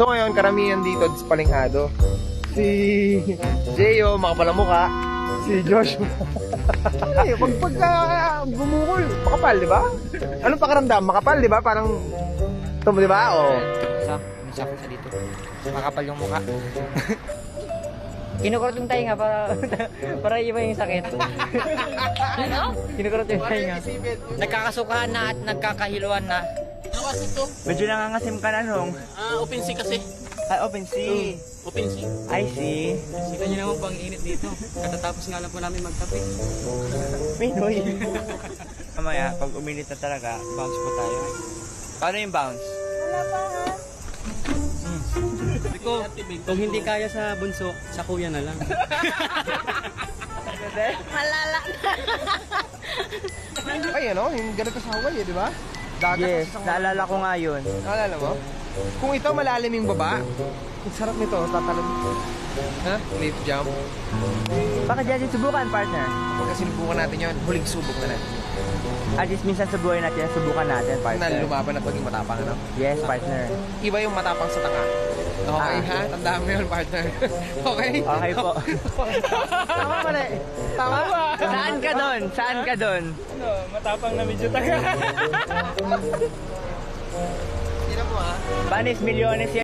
So ngayon, karamihan dito is palinghado. Si Jeyo, makapalang mukha. Si Joshua. Ay, pagka bumukol, makapal, di ba? Anong pakiramdam? Makapal, di ba? Parang, di ba? O. Sakit sa dito. Makapal yung mukha. Kinukurot yung tainga para iba yung sakit. Ano? Kinukurot yung tainga. Nagkakasukahan na at nagkakahiluan na. Ano kasi to? Medyo nangangasim ka na nung. Open sea kasi. Ay, open sea. Open sea. I see. Kita nyo naman pang init dito. Katatapos nga lang po namin magkape. Pinoy. Mamaya, pag uminit na talaga, bounce po tayo. Paano yung bounce? Ko, kung hindi kaya sa bunso, sa kuya na lang. Malala. Ay, ano? Yung ganito sa Hawaii, di ba? Dagat Yes, sa Hawaii. naalala ko nga yun. Naalala mo? Kung ito malalim yung baba, ang sarap nito, tatalon. Ha? Cliff jump. Baka dyan din subukan, partner. Pagka sinubukan natin yun, huling subok na natin. At least minsan subukan natin, subukan natin, Na partner. lumaban at maging matapang, ano? Yes, partner. Iba yung matapang sa tanga. Okay, ha? Tandaan mo yun, partner. Okay? Okay po. Tama mali. Tama ba? Saan ka doon? Saan ka doon? Matapang na medyo taga. Tignan mo, ha? Panis milyones yan.